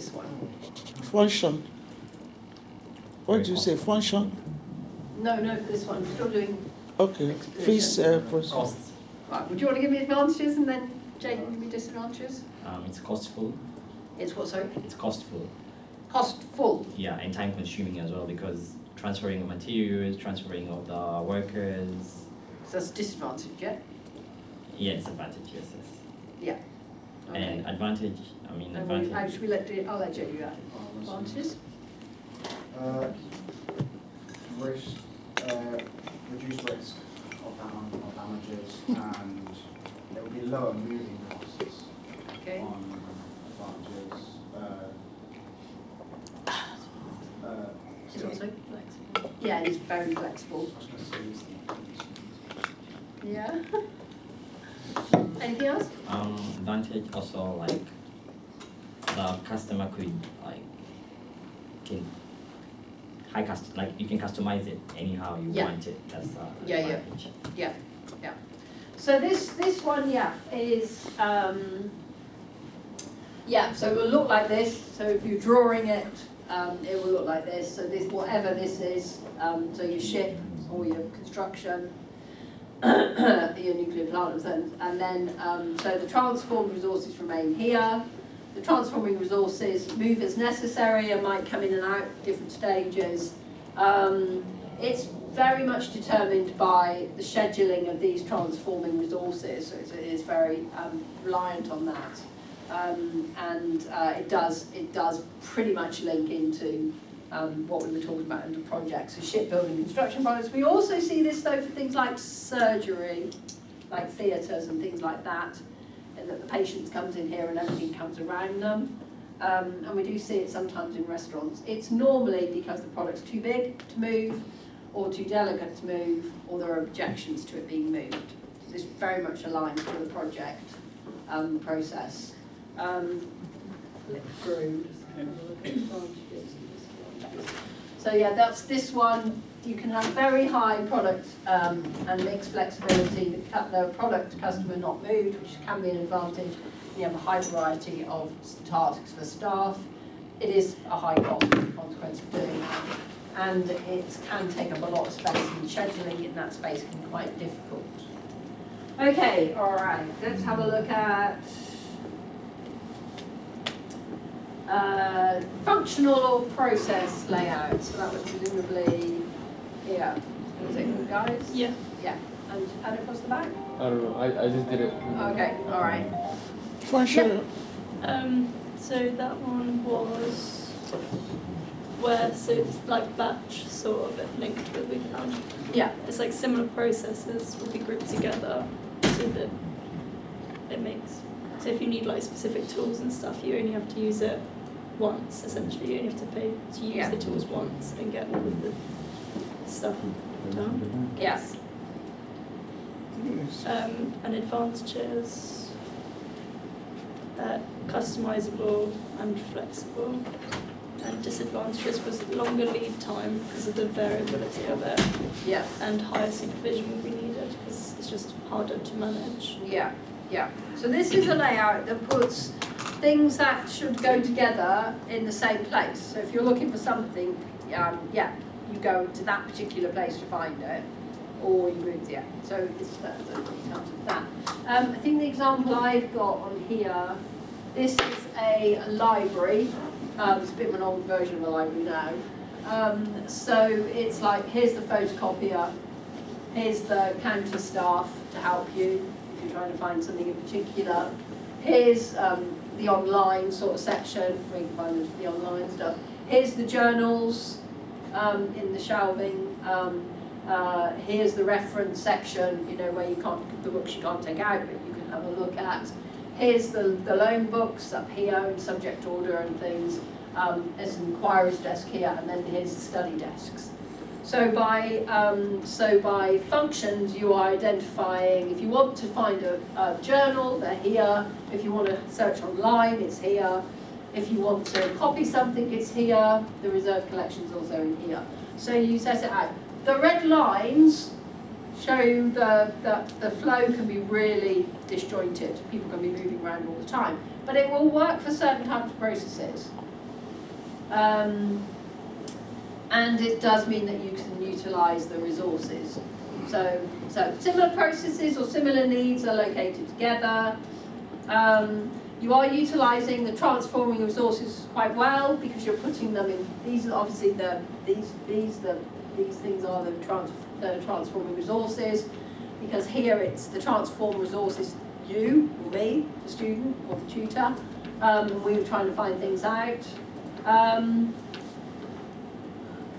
this one? Function. What do you say? Function? No, for this one. Still doing Okay. Fees process. Costs. right. Would you want to give me advantages and then Jane can give me disadvantages? It's costful. It's what, sorry? It's costful. Costful. Yeah, and time consuming as well because transferring of materials, transferring of the workers. So that's a disadvantage, yeah? Yes, advantage, yes. Yeah. Okay. And advantage, And advantage. should we I'll let Jane do that. Advantages? Risk, reduce risk of damages, and there will be lower moving costs Okay. on advantages. It's also flexible. Yeah, it's very flexible. I was going to say these things. Yeah. Anything else? Advantage also like the customer could you can customize it anyhow you Yeah. want it. That's the Yeah, yeah. advantage. Yeah. So this one, is so it will look like this. So if you're drawing it, it will look like this. So this, whatever this is, so your ship or your construction, your nuclear plant, and then so the transformed resources remain here. The transforming resources move as necessary and might come in and out at different stages. It's very much determined by the scheduling of these transforming resources, so it is very reliant on that. It does pretty much link into what we were talking about under projects, so shipbuilding, construction products. We also see this though for things like surgery, like theatres and things like that, and that the patient comes in here and everything comes around them. And we do see it sometimes in restaurants. It's normally because the product's too big to move, or too delicate to move, or there are objections to it being moved. This very much aligns to the project process. Flip through. So yeah, that's this one. You can have very high product and mix flexibility. The product customer not moved, which can be an advantage. You have a high variety of tasks for staff. It is a high cost as a consequence of doing that. And it can take up a lot of space, and scheduling in that space can be quite difficult. Okay, all right, let's have a look at functional or process layout. So that was presumably here. Was it, guys? Yeah. Yeah. And across the back? I don't know. I just did it. Okay, all right. Function. So that one was where, so it's like batch sort of linked with we found. Yeah. It's like similar processes will be grouped together so that it makes, so if you need like specific tools and stuff, you only have to use it once essentially. You only have to pay to use the tools once and get all of the stuff done. Yes. And advantages, customizable and flexible. And disadvantages was longer lead time because of the variability of it, Yeah. and higher supervision will be needed because it's just harder to manage. Yeah. So this is a layout that puts things that should go together in the same place. So if you're looking for something, you go to that particular place to find it, or you move there. So it's the details of that. I think the example I've got on here, this is a library. It's a bit of an old version of a library now. So it's like, here's the photocopier, here's the counter staff to help you if you're trying to find something in particular. Here's the online sort of section where you can find the online stuff. Here's the journals in the shelving. Here's the reference section, where you can't, the books you can't take out, but you can have a look at. Here's the loan books up here in subject order and things. There's an inquiries desk here, and then here's the study desks. So by functions, you are identifying, if you want to find a journal, they're here. If you want to search online, it's here. If you want to copy something, it's here. The reserve collection's also in here. So you set it out. The red lines show you the flow can be really disjointed. People can be moving around all the time. But it will work for certain types of processes. And it does mean that you can utilise the resources. So similar processes or similar needs are located together. You are utilising the transforming resources quite well because you're putting them in. These are obviously these things are the transforming resources, because here it's the transform resources, you or me, the student or the tutor. We were trying to find things out.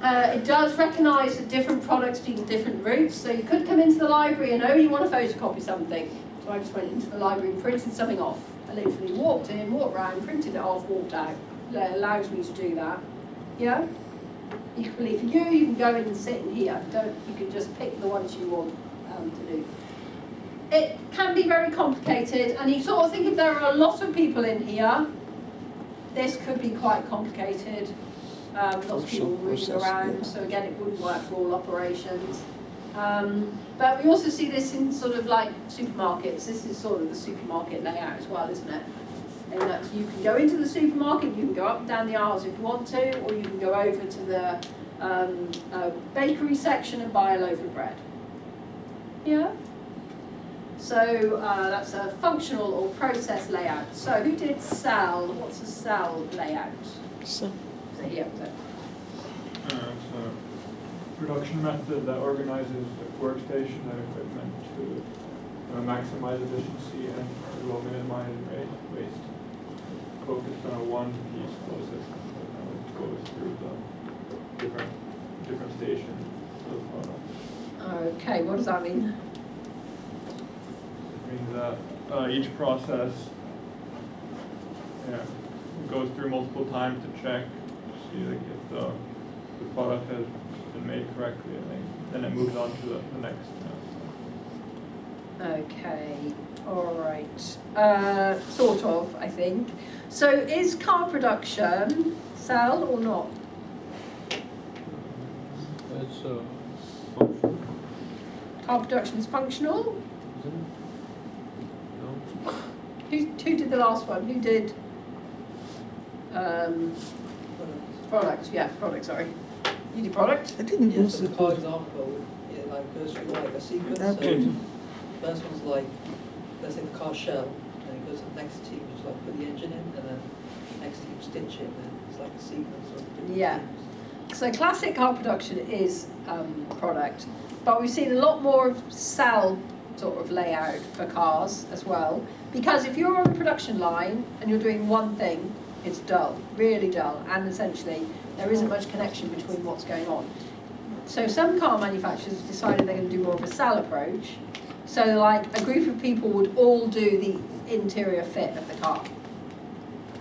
It does recognise that different products need different routes, so you could come into the library and only want to photocopy something. So I just went into the library and printed something off. I literally walked in, walked around, printed it off, walked out. It allows me to do that. Yeah? Equally for you, you can go in and sit in here. You can just pick the ones you want to do. It can be very complicated, and you sort of think if there are a lot of people in here, this could be quite complicated. Lots of people moving around, so again it wouldn't work for all operations. But we also see this in sort of like supermarkets. This is sort of the supermarket layout as well, isn't it? And that you can go into the supermarket, you can go up and down the aisles if you want to, or you can go over to the bakery section and buy a loaf of bread. Yeah? So that's a functional or process layout. So who did cell? What's a cell layout? So, So here, was it? It's a production method that organizes the workstation and equipment to maximize efficiency and will minimize waste. Focused on a one-piece process that goes through the different stations of the product. Okay, what does that mean? It means that each process goes through multiple times to check, see like if the product has been made correctly, and then it moves on to the next. Okay, all right. Sort of, I think. So is car production cell or not? It's functional, Car production is functional? isn't it? No? Who did the last one? Who did? Product, yeah, product, sorry. You did product? I didn't even Yeah, so see the car example, it like goes through like a sequence. that. So first one's like, let's say the car shell, then it goes to the next team, just like put the engine in, and then next team stitch it, and then it's like a sequence of different Yeah. teams. So classic car production is product, but we've seen a lot more of cell sort of layout for cars as well, because if you're on a production line and you're doing one thing, it's dull, really dull, and essentially there isn't much connection between what's going on. So some car manufacturers decided they're going to do more of a cell approach. So like a group of people would all do the interior fit of the car.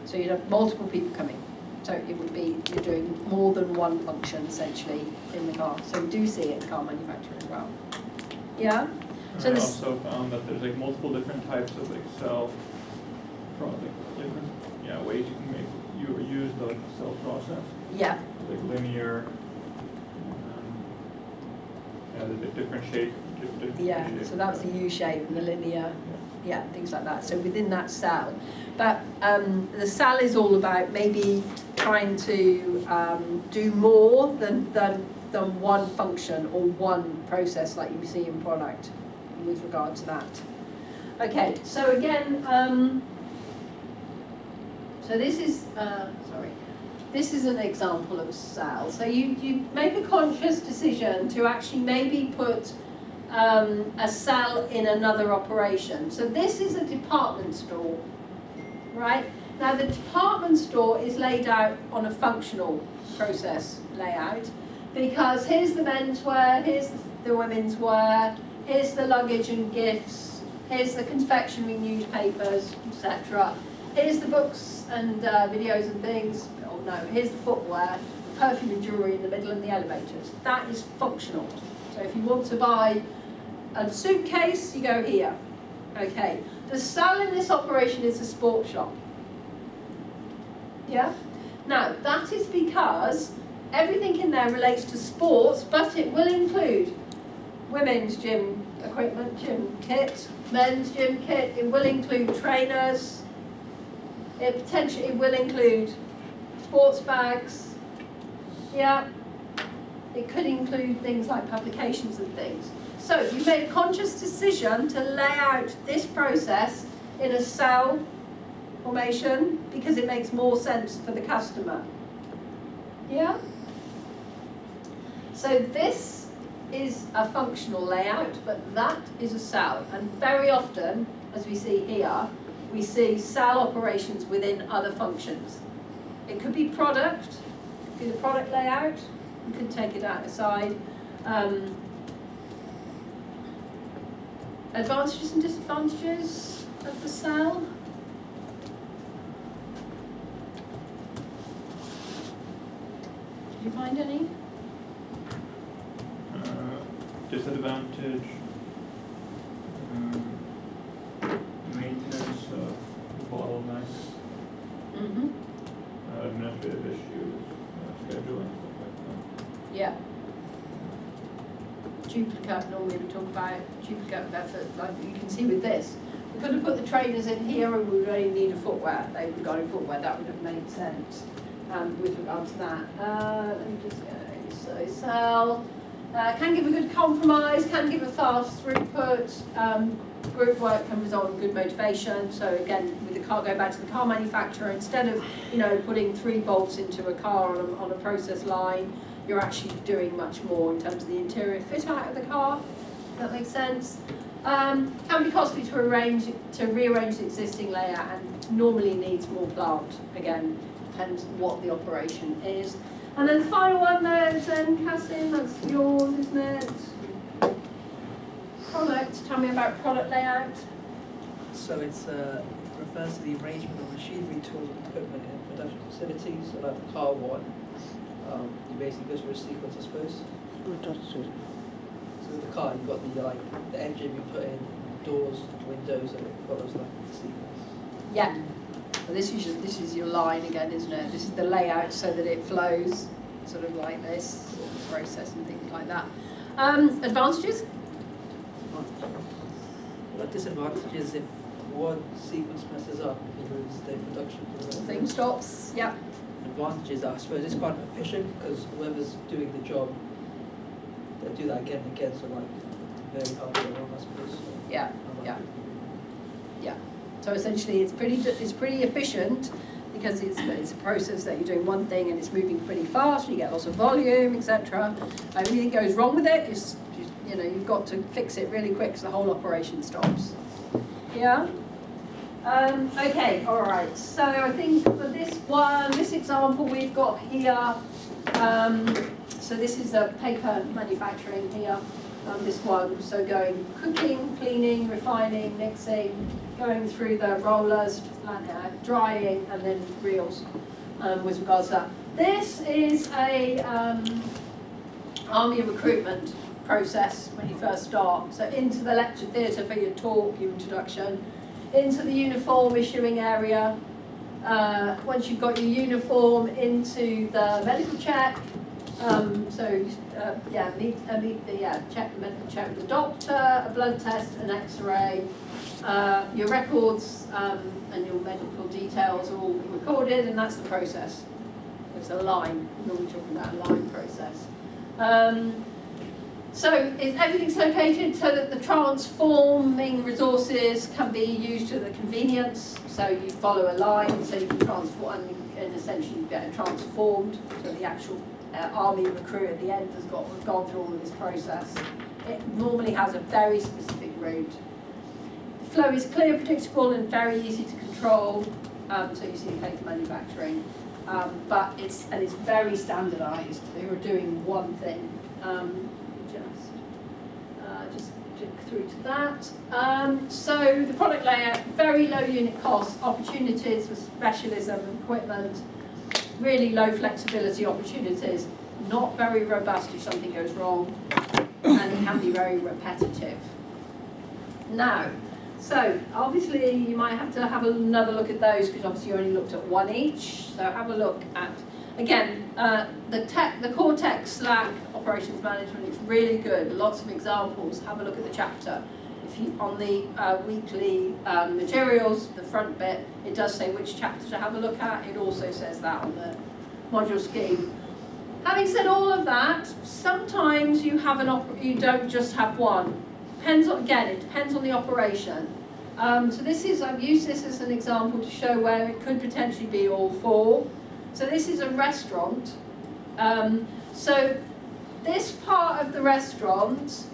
So you'd have multiple people coming. So it would be, you're doing more than one function essentially in the car. So we do see it in car manufacturing as well. Yeah? So I this, also found that there's like multiple different types of like cell product, different ways you can use the cell process, yeah, like linear, the different shape. yeah. So that was the U shape and the linear, yeah, things like that. So within that cell. But the cell is all about maybe trying to do more than one function or one process like you see in product with regard to that. Okay, so again, so this is, this is an example of a cell. So you make a conscious decision to actually maybe put a cell in another operation. So this is a department store, right? Now the department store is laid out on a functional process layout, because here's the men's wear, here's the women's wear, here's the luggage and gifts, here's the confectionery, newspapers, etc. Here's the books and videos and things. Oh no, here's the footwear, perfume and jewellery in the middle, and the elevators. That is functional. So if you want to buy a suitcase, you go here. Okay. The cell in this operation is a sports shop. Yeah? Now, that is because everything in there relates to sports, but it will include women's gym equipment, gym kit, men's gym kit. It will include trainers. It potentially will include sports bags. Yeah. It could include things like publications and things. So you made a conscious decision to lay out this process in a cell formation because it makes more sense for the customer. Yeah? So this is a functional layout, but that is a cell. And very often, as we see here, we see cell operations within other functions. It could be product, it could be the product layout. You can take it out aside. Advantages and disadvantages of the cell. Did you find any? Disadvantage, maintenance of bottlenecks, Mm-hmm. administrative issues, scheduling, stuff like Yeah. Duplicate, normally we talk about duplicate of effort, like you can see with this. We could have put the trainers in here and we would only need a footwear. They would have gone in footwear, that would have made sense with regard to that. Let me just go, so cell. Can give a good compromise, can give a fast throughput. Group work can result in good motivation. So again, with the car, go back to the car manufacturer, instead of putting 3 bolts into a car on a process line, you're actually doing much more in terms of the interior fit out of the car. That makes sense. Can be costly to rearrange the existing layout and normally needs more plant. Again, depends what the operation is. And then the final one there, then Cassie, that's yours, isn't it? Product, tell me about product layout. So it refers to the arrangement of machinery, tools and equipment in production facilities. So like the car one, you basically go through a sequence, I suppose. So with the car, you've got the engine you put in, doors, windows, and it follows like the sequence. Yeah. So this is your line again, isn't it? This is the layout so that it flows, sort of like this, process and things like that. Advantages? Well, disadvantages if one sequence messes up, you lose the production for the Thing stops. Yeah. Advantages, I suppose, it's quite efficient because whoever's doing the job, they do that again and again, so like very hard to run, I suppose. So Yeah. I like Yeah. it. Yeah. So essentially, it's pretty efficient because it's a process that you're doing one thing and it's moving pretty fast. You get lots of volume, etc. Anything goes wrong with it, you've got to fix it really quick, so the whole operation stops. Yeah. Okay. All right. So I think for this example we've got here. So this is a paper manufacturing here. This one, so going cooking, cleaning, refining, mixing, going through the rollers, drying, and then reels with regards to that. This is a army recruitment process when you first start. So into the lecture theatre for your talk, your introduction, into the uniform issuing area. Once you've got your uniform, into the medical check. Check the medical check with the doctor, a blood test, an X-ray, your records and your medical details are all recorded, and that's the process. It's a line. We're normally talking about a line process. So everything's located so that the transforming resources can be used to the convenience. So you follow a line, so you can transform, and essentially you get it transformed. So the actual army recruit at the end has gone through all of this process. It normally has a very specific route. The flow is clear, predictable, and very easy to control. So you see paper manufacturing, but it's very standardised. They were doing one thing. Just click through to that. So the product layout, very low unit cost, opportunities for specialism, equipment, really low flexibility opportunities, not very robust if something goes wrong, and it can be very repetitive. Now, So obviously you might have to have another look at those because obviously you only looked at one each. So have a look at, again, the Cortex Slack operations management is really good. Lots of examples. Have a look at the chapter. If you, on the weekly materials, the front bit, it does say which chapter to have a look at. It also says that on the module scheme. Having said all of that, sometimes you have you don't just have one. Depends on, again, it depends on the operation. So this is, I've used this as an example to show where it could potentially be all four. So this is a restaurant. So this part of the restaurant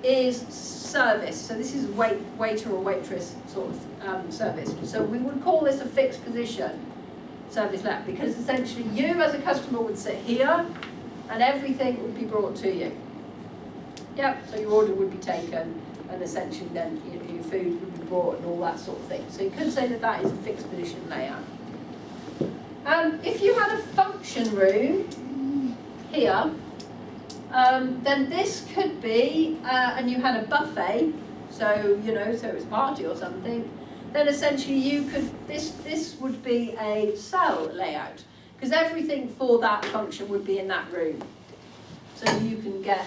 is service. So this is waiter or waitress sort of service. So we would call this a fixed position service lab because essentially you as a customer would sit here and everything would be brought to you. Yep, so your order would be taken and essentially then your food would be brought and all that sort of thing. So you could say that that is a fixed position layout. If you had a function room here, then this could be, and you had a buffet, so you know, so it was a party or something, then essentially you could, this would be a cell layout, because everything for that function would be in that room. So you can get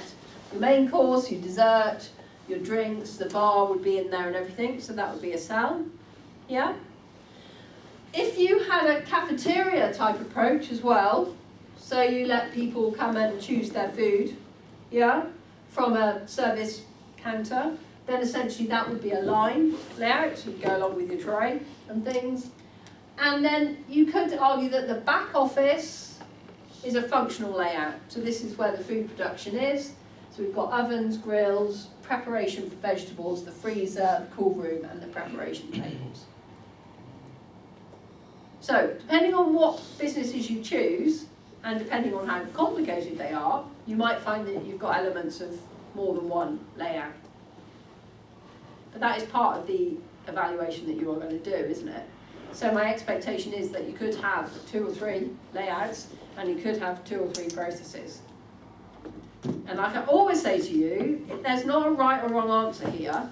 your main course, your dessert, your drinks, the bar would be in there and everything, so that would be a cell, yeah? If you had a cafeteria type approach as well, so you let people come and choose their food, yeah, from a service counter, then essentially that would be a line layout, so you go along with your tray and things. And then you could argue that the back office is a functional layout. So this is where the food production is. So we've got ovens, grills, preparation for vegetables, the freezer, the cool room, and the preparation tables. So depending on what businesses you choose, and depending on how complicated they are, you might find that you've got elements of more than one layout. But that is part of the evaluation that you are going to do, isn't it? So my expectation is that you could have 2 or 3 layouts, and you could have 2 or 3 processes. And like I always say to you, there's not a right or wrong answer here,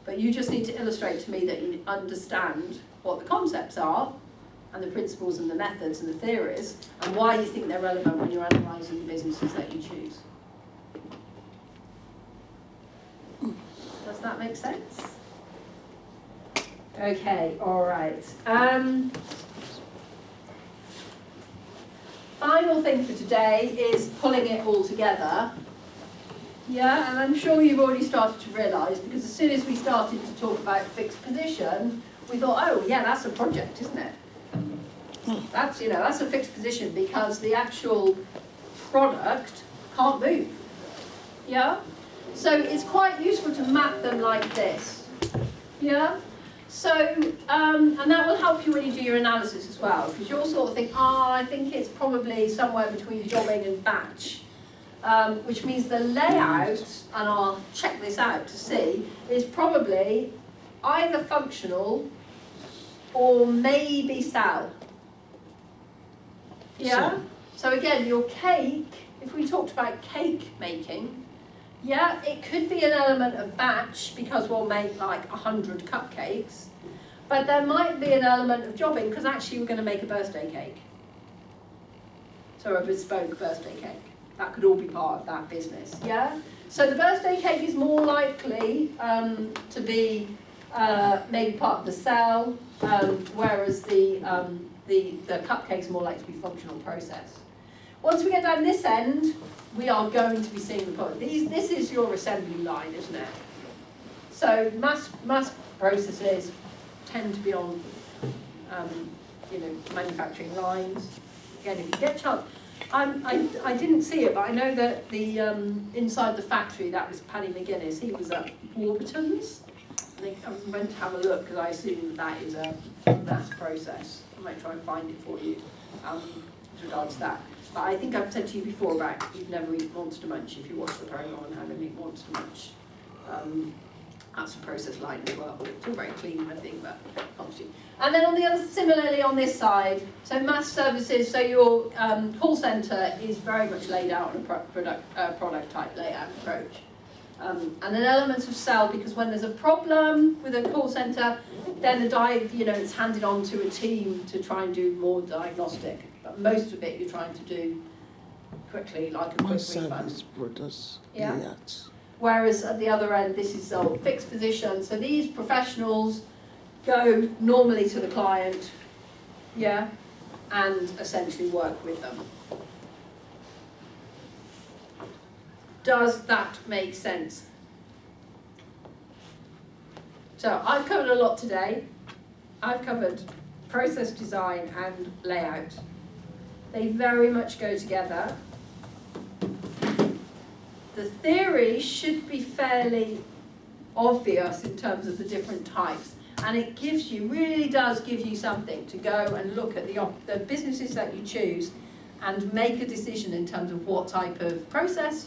but you just need to illustrate to me that you understand what the concepts are, and the principles and the methods and the theories, and why you think they're relevant when you're analysing the businesses that you choose. Does that make sense? Okay, all right. Final thing for today is pulling it all together. Yeah, and I'm sure you've already started to realise, because as soon as we started to talk about fixed position, we thought, oh yeah, that's a project, isn't it? That's, you know, that's a fixed position because the actual product can't move. Yeah? So it's quite useful to map them like this. Yeah? So, and that will help you when you do your analysis as well, because you'll sort of think, I think it's probably somewhere between jobbing and batch. Which means the layout, and I'll check this out to see, is probably either functional or maybe cell. Yeah? So again, your cake, if we talked about cake making, yeah, it could be an element of batch because we'll make like 100 cupcakes, but there might be an element of jobbing because actually we're going to make a birthday cake. So a bespoke birthday cake. That could all be part of that business, yeah? So the birthday cake is more likely to be maybe part of the cell, whereas the cupcake's more likely to be functional process. Once we get down this end, we are going to be seeing the product. This is your assembly line, isn't it? So mass processes tend to be on, manufacturing lines. Again, if you get a chance, I didn't see it, but I know that the inside the factory, that was Paddy McGuinness. He was at Warburton's. I was meant to have a look because I assume that is a mass process. I might try and find it for you with regards to that. But I think I've said to you before about you'd never eat Monster Munch if you watch the programme on how to make Monster Munch. That's a process line as well. It's all very clean, I think, but functioning. And then on the other, similarly on this side, so mass services, so your call centre is very much laid out on a product type layout approach. And an element of sell, because when there's a problem with a call centre, then it's handed on to a team to try and do more diagnostic. But most of it you're trying to do quickly, like a My quick service refund. products, Yeah. layouts. Whereas at the other end, this is a fixed position. So these professionals go normally to the client, yeah, and essentially work with them. Does that make sense? So I've covered a lot today. I've covered process design and layout. They very much go together. The theory should be fairly obvious in terms of the different types, and it really does give you something to go and look at the businesses that you choose and make a decision in terms of what type of process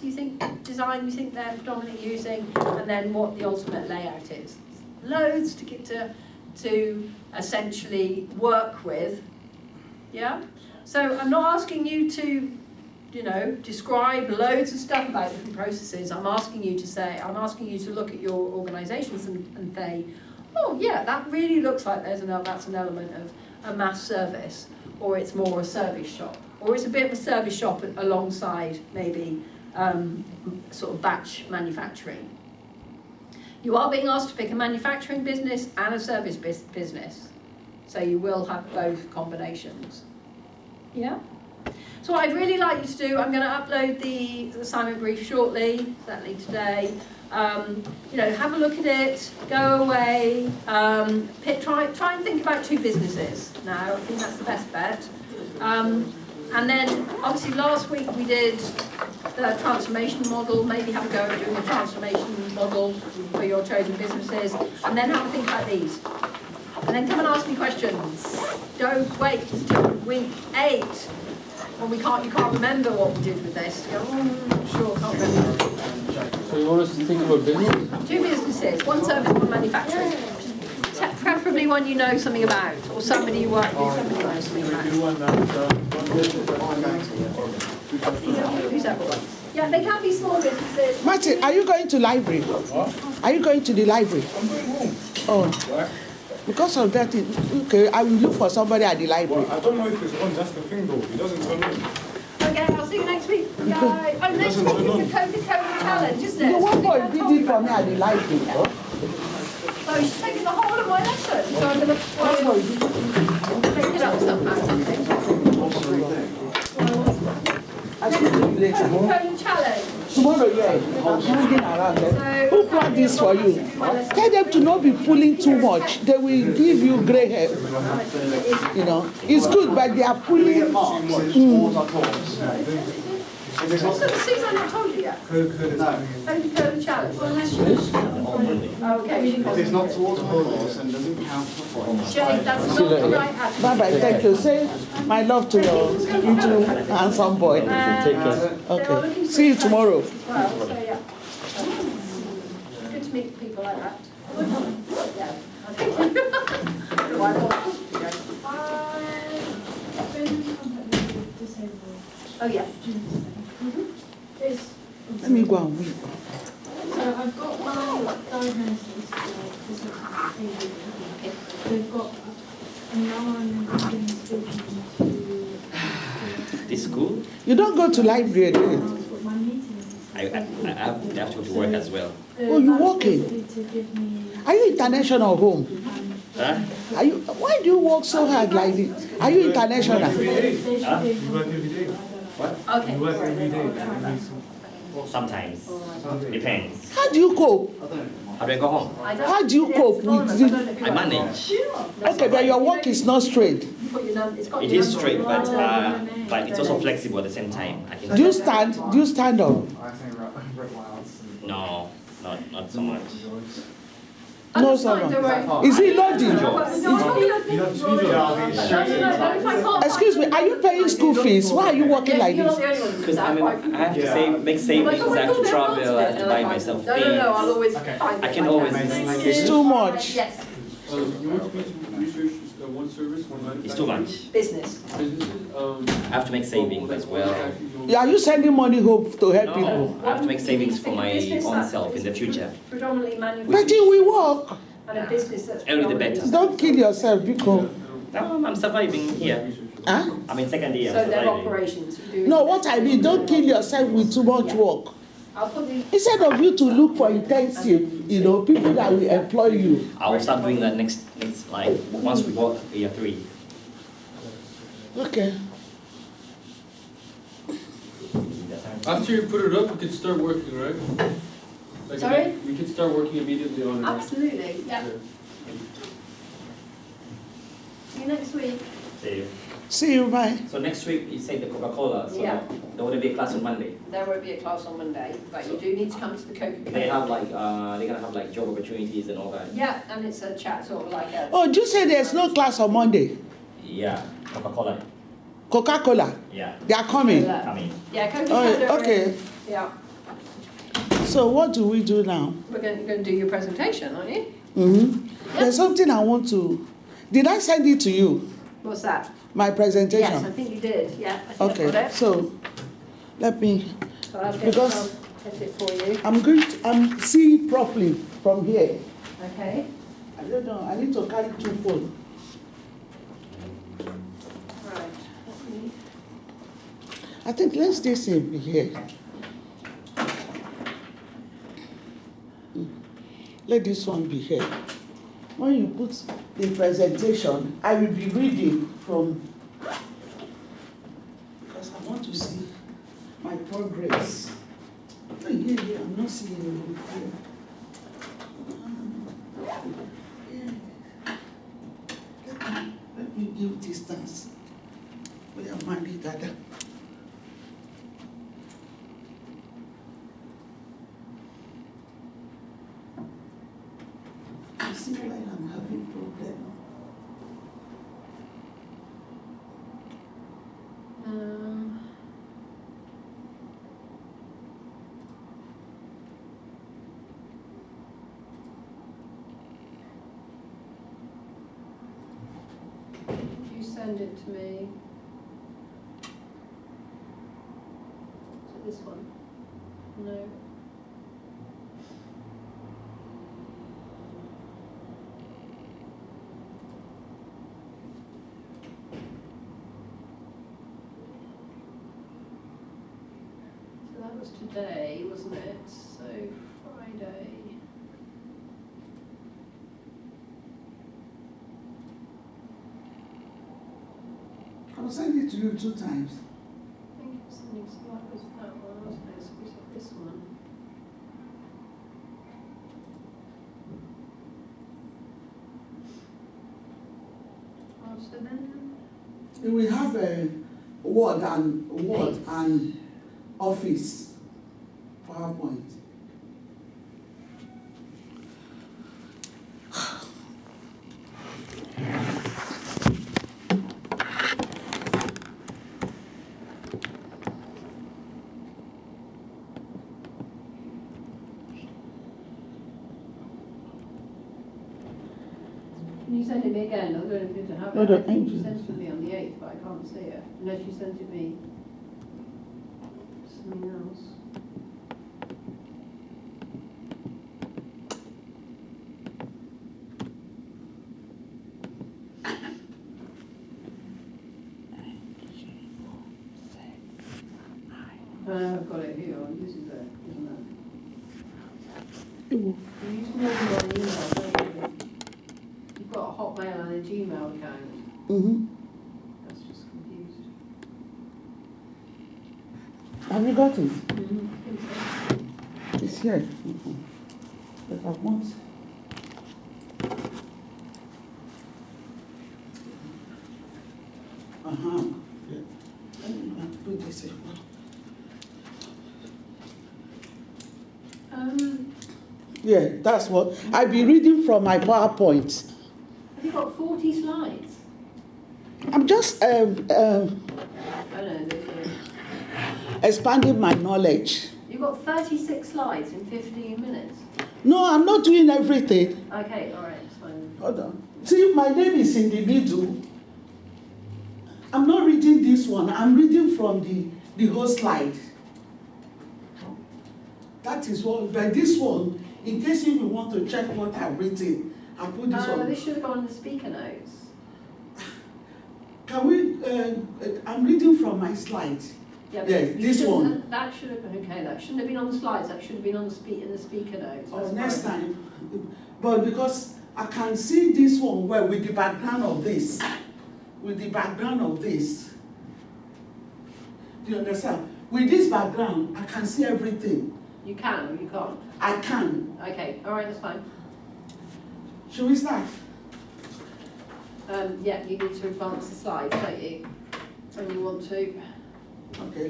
design you think they're predominantly using, and then what the ultimate layout is. Loads to get to essentially work with, yeah? So I'm not asking you to, describe loads of stuff about different processes. I'm asking you to look at your organisations and say, oh yeah, that really looks like that's an element of a mass service, or it's more a service shop, or it's a bit of a service shop alongside maybe sort of batch manufacturing. You are being asked to pick a manufacturing business and a service business, so you will have both combinations. Yeah? So what I'd really like you to do, I'm going to upload the assignment brief shortly, certainly today. Have a look at it, go away, try and think about 2 businesses now. I think that's the best bet. And then, obviously, last week we did the transformation model. Maybe have a go at doing a transformation model for your chosen businesses, and then have a think about these. And then come and ask me questions. Don't wait till week 8 when you can't remember what we did with this. Go, sure, can't remember. So you want us to think of a business? 2 businesses, one service, one manufacturing. Preferably one you know something about, or somebody you work with, somebody you know something about. Do one Two separate ones. Yeah, they can be small businesses. Martin, are you going to library? Are you going to the library? I'm going home. Oh. Because of that, okay, I will look for somebody at the library. Well, I don't know if it's on, that's the thing though. It doesn't turn on. Okay, I'll see you next week. Bye. Oh, next week is the Coca-Cola challenge, isn't it? The one boy did it for me at the library. So she's taking the whole of my lesson. So I'm going to make it up somehow. I'll speak to you later. Coca-Cola challenge. Tomorrow, yeah. I'm moving around there. Who planned this for you? Tell them to not be pulling too much. They will give you grey hair. It's good, but they are pulling. So the things I've not told you yet. Coca-Cola challenge. Okay. If it's not towards purpose and doesn't count for points. Jane, that's not the right attitude. Bye-bye, thank you. Say my love to your little handsome boy. Take care. Okay. See you tomorrow. Well, so yeah. Good to meet people like that. Yeah. Oh yeah. Let me go and weep. So I've got my diagnosis for ADHD. They've got, and now I'm being speaking to This school, You don't go to library again. but my meeting is I have to go to work as well. Oh, you working? to give me Are you international home? Huh? Why do you work so hard like this? Are you international? Huh? You work every day. Okay. You work every day. Sometimes. Depends. How do you cope? How do I go home? How do you cope with the... I manage. Okay, but your work is not straight. It is straight, but it's also flexible at the same time. I can Do you stand? Do you stand up? I think Rick Wiles. No, not so much. No, sir. Is it loading? Excuse me, are you paying school fees? Why are you working like this? Because I have to make savings, I have to travel, I have to buy myself things. No, I'll always find I can always... It's too much. Yes. You want me to research So one service, one manufacturer? It's too much. Business. Businesses, I have to make savings as well. Are you sending money home to help No, people? I have to make savings for my Business own that's self in the future. Predominantly But manufacturing, we work. and a business that's Only the predominantly. better. Don't kill yourself, because. No, I'm surviving here. Huh? I'm in second year, So I'm they're surviving. operations. You do- No, what I mean, don't kill yourself with too much work. I'll put the, Instead of you to look for intensive, people that will employ you. I will start doing that next like once we got year 3. Okay. After you put it up, we could start working, right? Like, Sorry? We could start working immediately on it. right? absolutely, yeah. See you next week. See you. See you, bye. So next week you say the Coca-Cola, so Yeah. there will be a class on Monday. There won't be a class on Monday, but you do need to come to the Coca-Cola. They have like they're gonna have like job opportunities and all that. Yeah, and it's a chat, sort of like a. Oh, did you say there's no class on Monday? Yeah, Coca-Cola. Coca-Cola, Yeah, they are coming. coming. Yeah, Coca-Cola. Oh, okay. Yeah, So what do we do now? you're going to do your presentation, aren't you? Mm-hmm. There's something I want to. Did I send it to you? What's that? My presentation. Yes, I think you did, yeah. I think I've Okay. got it. So let me. So I'll get because- it for you. I'm seeing properly from here. Okay. I don't know. I need to carry 2 phones. Right. Let me- I think let's do same here. Let this one be here. When you put the presentation, I will be reading from, because I want to see my progress. Oh, yeah, I'm not seeing it here. Let me give distance. We are married, Dada. You see why I'm having problem. If you send it to me. Is it this one? No. So that was today, wasn't it? So Friday. I'll send it to you 2 times. I think it was something, so that was that one, wasn't it? So was it this one? Oh, so then, We have a Word and Office PowerPoint. can you send it me again? I don't know if you have it. No, no, I think you I- sent it to me on the 8th, but I can't see it. Unless you sent it me something else. I've got it here. This is it, isn't it? You use more than one email, don't you? You've got a Hotmail and a Gmail account. Mm-hmm. That's just confused. Have you got it? I think so. It's here. Mm-hmm. But I want. Yeah. Let me put this in. Yeah, that's what I'll be reading from my PowerPoint. Have you got 40 slides? I'm just Oh no, there's expanding my knowledge. You've got 36 slides in 15 minutes. No, I'm not doing everything. Okay, all right, it's fine. Hold on. See, my name is in the middle. I'm not reading this one. I'm reading from the whole slide. That is what, but this one, in case if you want to check what I've written, I put this on. This should have gone in the speaker notes. Can we, I'm reading from my slides. Yeah, this one. That should have been, okay, that shouldn't have been on the slides, that should have been on the in the speaker notes. Or next time. But because I can see this one where with the background of this, do you understand? With this background, I can see everything. You can or you can't? I can. Okay, all right, that's fine. Should we start? Yeah, you need to advance the slides, don't you? When you want to. Okay,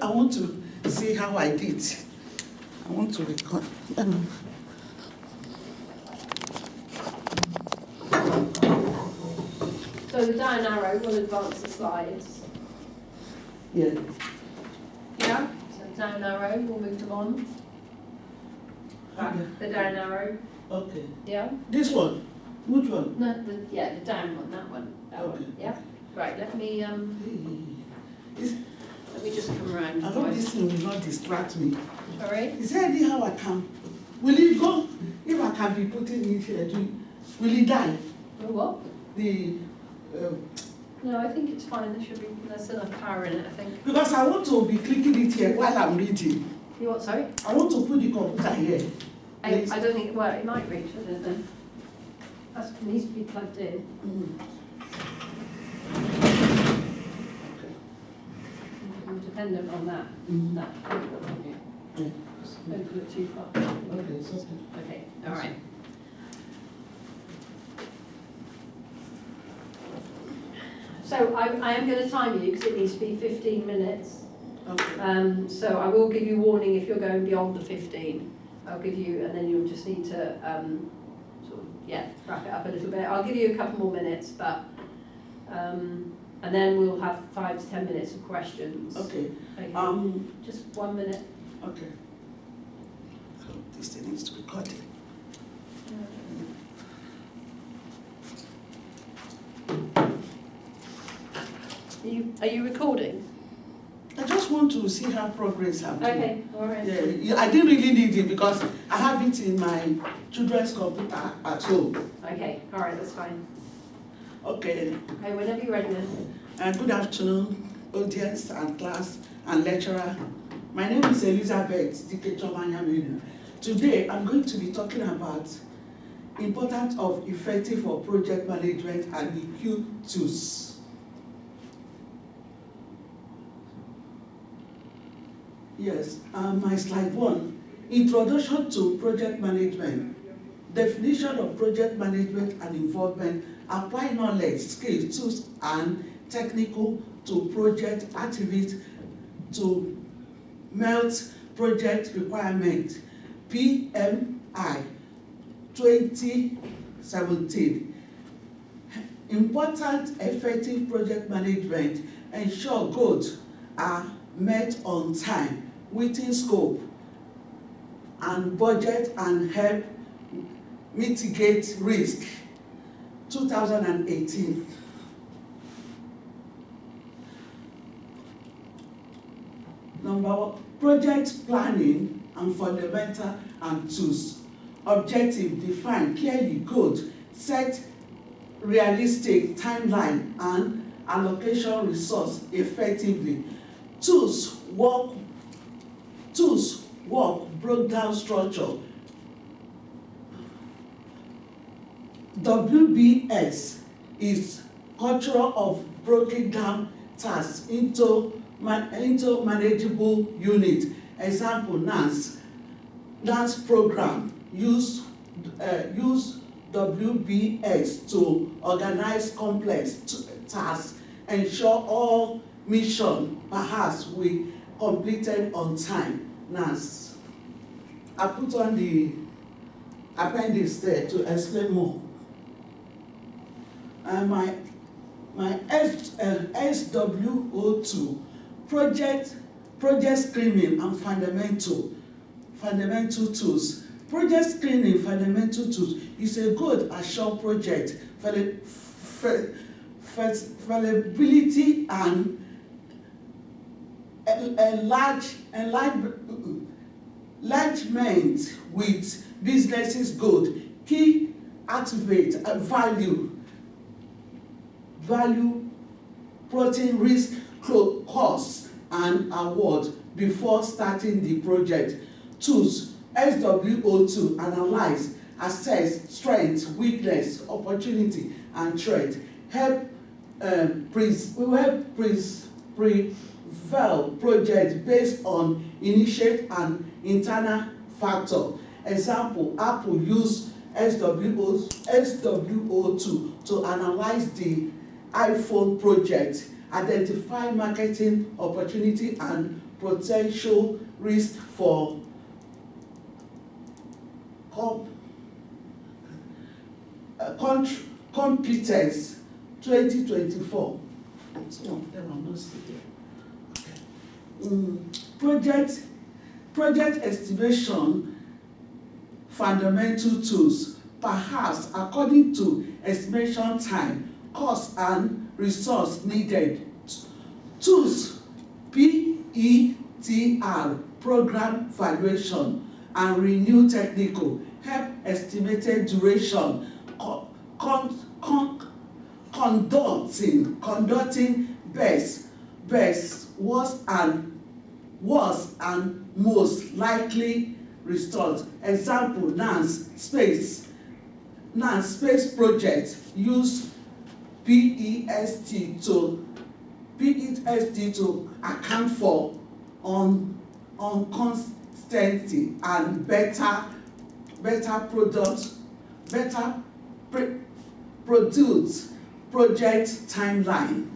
I want to see how I did. I want to record. So the down arrow will advance the slides. Yeah. Yeah? So down arrow, we'll move them on. Back, the down arrow. Okay. Yeah? This one? Which one? No, the down one, that one. That Okay. one. Yeah? Right, let me just come around. I hope this thing will not distract me. Sorry? Is there any how I can? Will it go? If I can be putting it here, will it die? The what? No, I think it's fine. There's enough power in it, I think. Because I want to be clicking it here while I'm reading. You what, sorry? I want to put the computer here. I don't think, well, it might reach, I don't know. That needs to be plugged in. I'm dependent on that. That. Yeah. Just don't put it too far. Okay, it's okay. Okay, all right. So I am going to time you because it needs to be 15 minutes. Okay. So I will give you warning if you're going beyond the 15. I'll give you, and then you'll just need to wrap it up a little bit. I'll give you a couple more minutes, but and then we'll have 5 to 10 minutes of questions. Okay. Okay. Just 1 minute. Okay. I hope this thing is recorded. Are you recording? I just want to see how progress happening. Okay, all right. Yeah, I didn't really need it because I have it in my children's computer at home. Okay, all right, that's fine. Okay. Okay, whenever you're ready then. Good afternoon, audience and class and lecturer. My name is Elizabeth Dike Chomanyamina. Today, I'm going to be talking about importance of effective for project management and the Q tools. Yes, my slide 1, introduction to project management. Definition of project management and involvement, apply knowledge, skills, tools, and technical to project activities to melt project requirement, PMI 2017. Important effective project management, ensure goals are met on time, within scope and budget, and help mitigate risk. 2018. Number 1, project planning and fundamental and tools. Objective, define clearly goals, set realistic timeline and allocation resource effectively. Tools, work, broke down structure. WBS is culture of broken down tasks into manageable units. Example, NANS program use WBS to organize complex tasks, ensure all mission perhaps we completed on time. NANS. I put on the appendix there to explain more. My SWO2 project screening and fundamental tools. Project screening fundamental tools is a good assured project fallibility and enlargement with businesses good. Key activate value plotting risk, costs and award before starting the project. Tools SWO2 analyze, assess strength, weakness, opportunity and threat. Help prevail project based on initiate and internal factor. Example, Apple use SWO2 to analyze the iPhone project, identify marketing opportunity and potential risk for competence 2024. So, there are no project estimation fundamental tools, perhaps according to estimation time, cost and resource needed. Tools PETR, program valuation and renew technical, help estimated duration, conducting best, worst and most likely result. Example, NANS space project use PEST to account for consistency and better produce project timeline.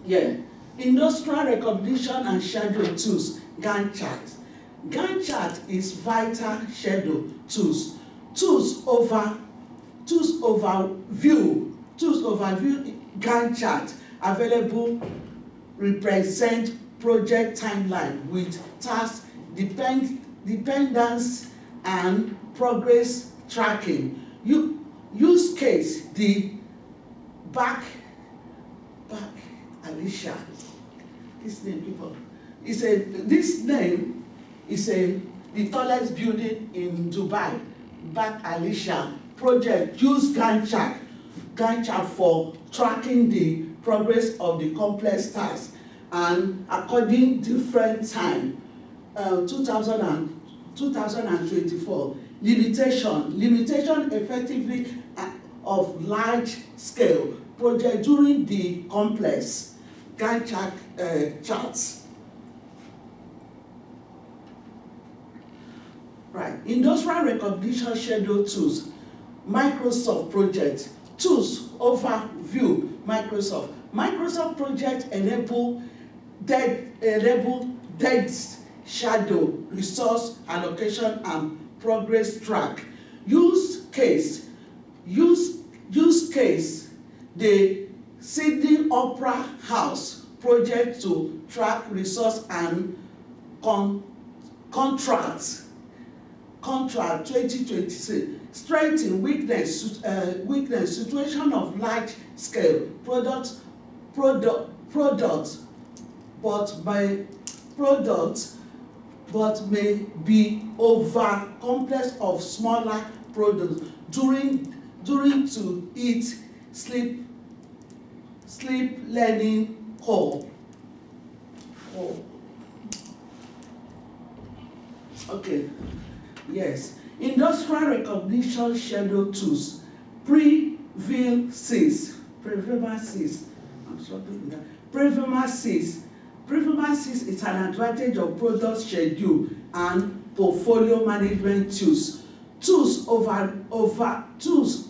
Yeah, industrial recognition and schedule tools, Gantt chart. Gantt chart is vital schedule tools. Tools overview Gantt chart available represent project timeline with task dependence and progress tracking. Use case the back Alicia. This name is the tallest building in Dubai. Back Alicia project use Gantt chart for tracking the progress of the complex task and according different time. 2024 limitation effectively of large scale project during the complex Gantt charts. Right, industrial recognition schedule tools, Microsoft project tools overview Microsoft project enable dead shadow resource allocation and progress track. Use case the Sydney Opera House project to track resource and contract 2026. Strength and weakness situation of large scale product but may be over complex of smaller products during to eat sleep learning core. Okay, yes. Industrial recognition schedule tools, Previmasis. I'm struggling with that. Previmasis is an advantage of product schedule and portfolio management tools. Tools overview.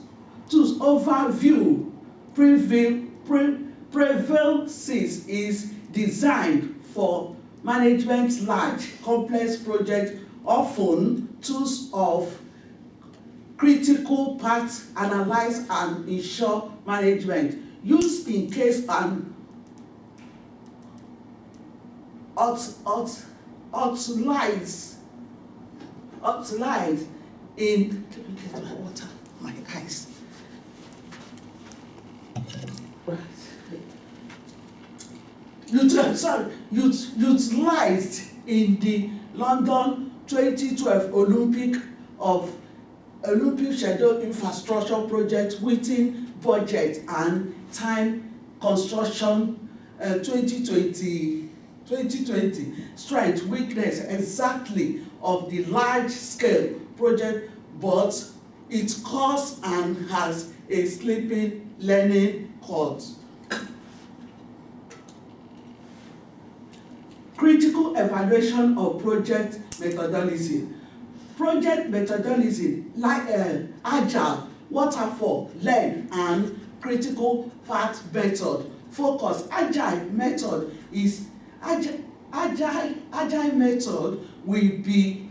Previmasis is designed for management large complex projects, often tools of critical paths analyze and ensure management. Used in case and utilize in, let me get my water, my eyes. Utilized in the London 2012 Olympic schedule infrastructure project within budget and time construction 2020 strength weakness exactly of the large scale project, but it costs and has a sleeping learning curve. Critical evaluation of project methodology. Project methodology like agile, waterfall, learn, and critical path method. Focus. Agile method will be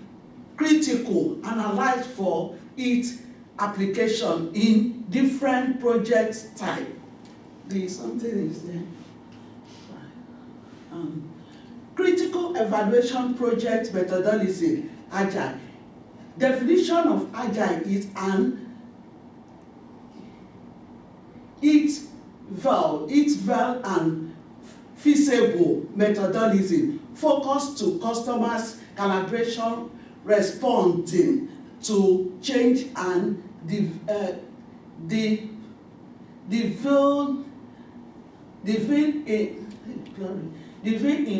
critical, analyzed for its application in different project type. Something is there. Critical evaluation project methodology, agile. Definition of agile is it's well and feasible methodology focused to customers' calibration, responding to change and in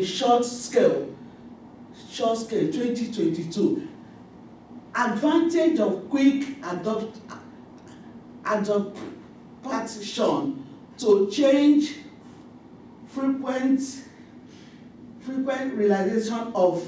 short scale 2022. Advantage of quick adaptation to change, frequent realization of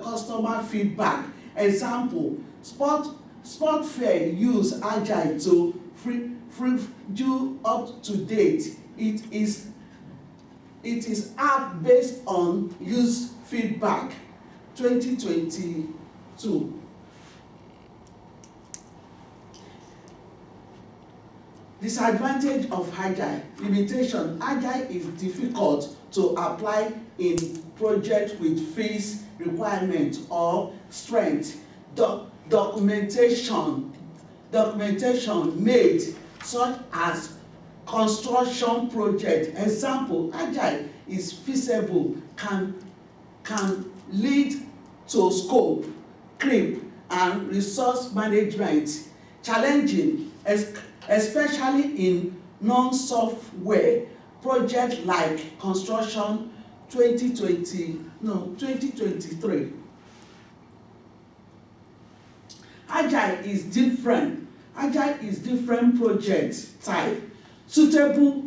customer feedback. Example, Sport Fair use agile to do up to date. It is app based on use feedback 2022. Disadvantage of agile. Limitation. Agile is difficult to apply in project with fixed requirement or strength. Documentation made such as construction project. Example, agile is feasible, can lead to scope, creep, and resource management. Challenging, especially in non-software projects like construction 2023. Agile is different project type. Suitable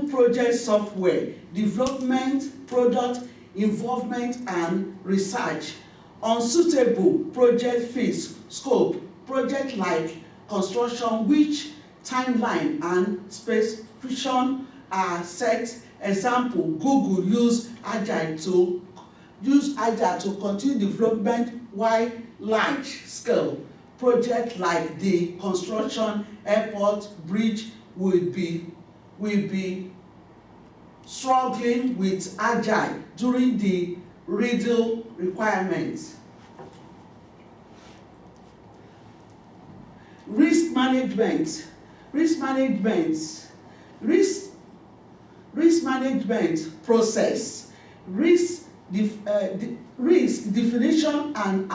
project software, development, product involvement and research. Unsuitable project fees, scope, project like construction which timeline and specification are set. Example, Google use agile to continue development while large scale project like the construction airport bridge will be struggling with agile during the riddle requirements. Risk management process. Risk definition and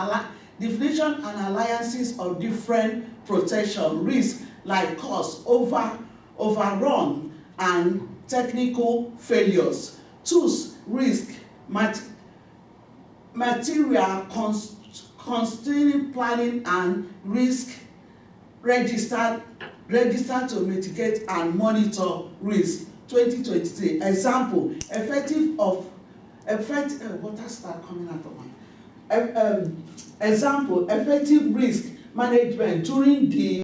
alliances of different protection risk like cost, overrun, and technical failures. Tools, risk, material constraint planning and risk register to mitigate and monitor risk. 2023. Example, example, effective risk management during the